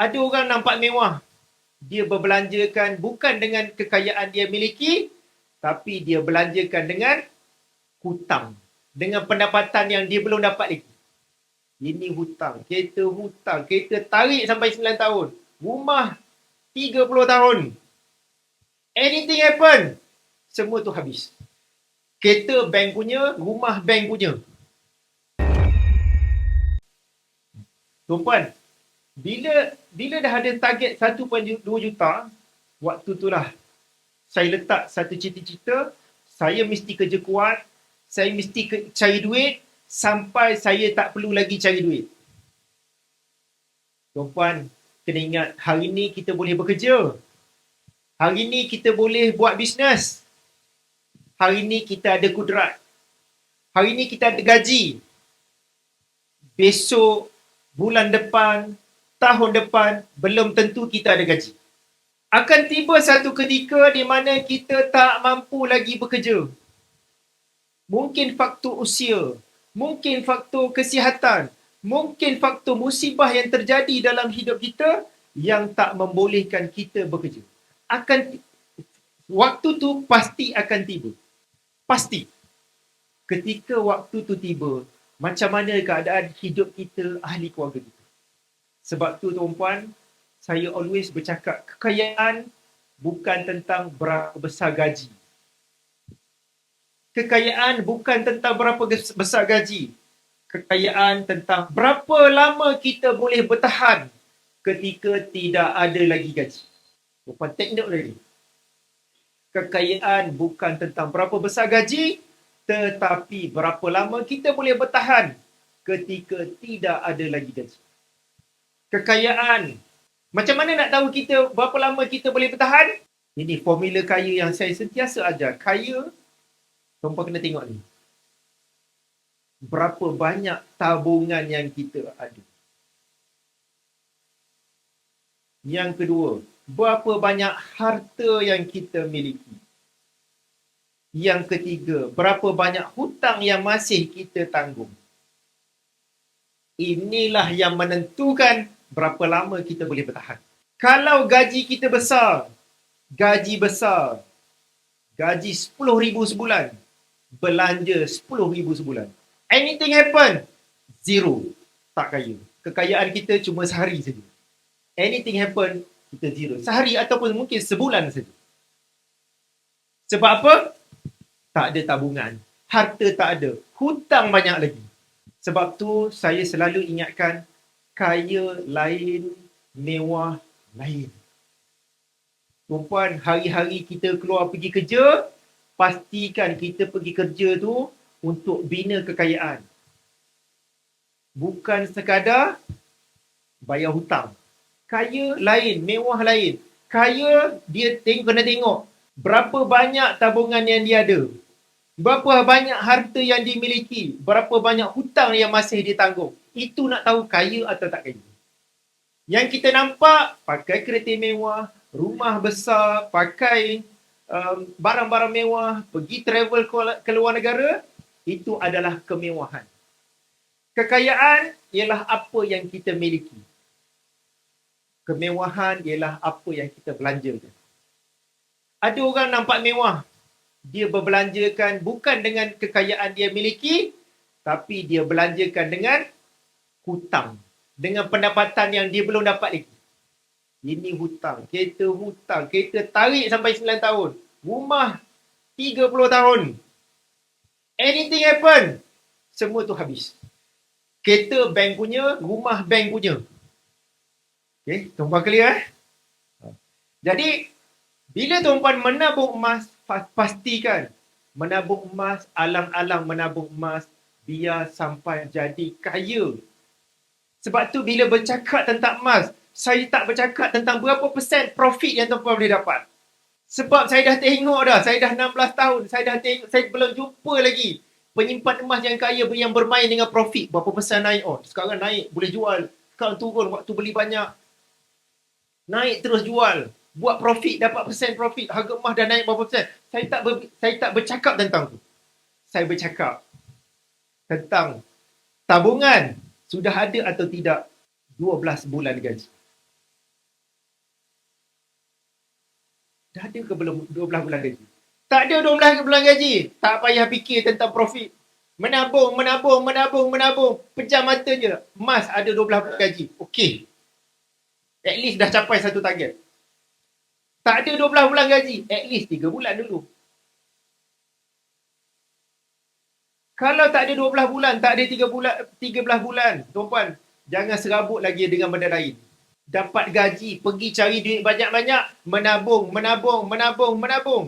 Ada orang nampak mewah. Dia berbelanjakan bukan dengan kekayaan dia miliki, tapi dia belanjakan dengan hutang. Dengan pendapatan yang dia belum dapat lagi. Ini hutang, kereta tarik sampai 9 tahun. Rumah 30 tahun. Anything happen, semua tu habis. Kereta bank punya, rumah bank punya. Tuan-puan, bila bila dah ada target 1.2 juta, waktu itulah saya letak satu cita-cita, saya mesti kerja kuat, saya mesti cari duit sampai saya tak perlu lagi cari duit. Tuan-puan, kena ingat, hari ni kita boleh bekerja. Hari ni kita boleh buat bisnes. Hari ni kita ada kudrat. Hari ni kita ada gaji. Besok, bulan depan, tahun depan, belum tentu kita ada gaji. Akan tiba satu ketika di mana kita tak mampu lagi bekerja. Mungkin faktor usia, mungkin faktor kesihatan, mungkin faktor musibah yang terjadi dalam hidup kita yang tak membolehkan kita bekerja. Waktu tu pasti akan tiba. Pasti. Ketika waktu tu tiba, macam mana keadaan hidup kita, ahli keluarga kita. Sebab tu tuan-puan, saya always bercakap, kekayaan bukan tentang berapa besar gaji. Kekayaan bukan tentang berapa besar gaji. Kekayaan tentang berapa lama kita boleh bertahan ketika tidak ada lagi gaji. Tuan-puan, take note lagi. Kekayaan bukan tentang berapa besar gaji, tetapi berapa lama kita boleh bertahan ketika tidak ada lagi gaji. Kekayaan. Macam mana nak tahu kita berapa lama kita boleh bertahan? Ini formula kaya yang saya sentiasa ajar. Kaya, tuan-puan kena tengok ni. Berapa banyak tabungan yang kita ada. Yang kedua, berapa banyak harta yang kita miliki. Yang ketiga, berapa banyak hutang yang masih kita tanggung. Inilah yang menentukan berapa lama kita boleh bertahan. Kalau gaji kita besar, gaji 10,000 sebulan, belanja 10,000 sebulan. Anything happen, zero, tak kaya. Kekayaan kita cuma sehari saja. Anything happen, kita zero. Sehari ataupun mungkin sebulan saja. Sebab apa? Tak ada tabungan. Harta tak ada. Hutang banyak lagi. Sebab tu saya selalu ingatkan, kaya lain, mewah lain. Tuan-puan, hari-hari kita keluar pergi kerja, pastikan kita pergi kerja tu untuk bina kekayaan. Bukan sekadar bayar hutang. Kaya lain, mewah lain. Kaya, dia kena tengok berapa banyak tabungan yang dia ada. Berapa banyak harta yang dimiliki. Berapa banyak hutang yang masih ditanggung. Itu nak tahu kaya atau tak kaya. Yang kita nampak, pakai kereta mewah, rumah besar, pakai barang-barang mewah, pergi travel ke luar negara, itu adalah kemewahan. Kekayaan ialah apa yang kita miliki. Kemewahan ialah apa yang kita belanjakan. Ada orang nampak mewah. Dia berbelanjakan bukan dengan kekayaan dia miliki, tapi dia belanjakan dengan hutang. Dengan pendapatan yang dia belum dapat lagi. Ini hutang, kereta tarik sampai 9 tahun. Rumah 30 tahun. Anything happen, semua tu habis. Kereta bank punya, rumah bank punya. Okay, tuan-puan clear Jadi, bila tuan-puan menabung emas, pastikan menabung emas, alang-alang menabung emas, biar sampai jadi kaya. Sebab tu bila bercakap tentang emas, saya tak bercakap tentang berapa persen profit yang tuan-puan boleh dapat. Sebab saya dah tengok dah, saya dah 16 tahun, saya belum jumpa lagi penyimpan emas yang kaya yang bermain dengan profit. Berapa persen naik? Oh, sekarang naik, boleh jual. Sekarang turun, waktu beli banyak. Naik terus jual. Buat profit, dapat persen profit. Harga emas dah naik berapa persen. Saya tak bercakap tentang tu. Saya bercakap tentang tabungan sudah ada atau tidak 12 bulan gaji. Dah ada ke belum 12 bulan gaji? Tak ada 12 bulan gaji. Tak payah fikir tentang profit. Menabung, menabung, menabung, menabung. Pejam mata je. Emas ada 12 bulan gaji. Okey. At least dah capai satu target. Tak ada 12 bulan gaji. At least 3 bulan dulu. Kalau tak ada 12 bulan, tak ada 3 bulan, 13 bulan, tuan-puan, jangan serabut lagi dengan benda lain. Dapat gaji, pergi cari duit banyak-banyak, menabung, menabung, menabung, menabung.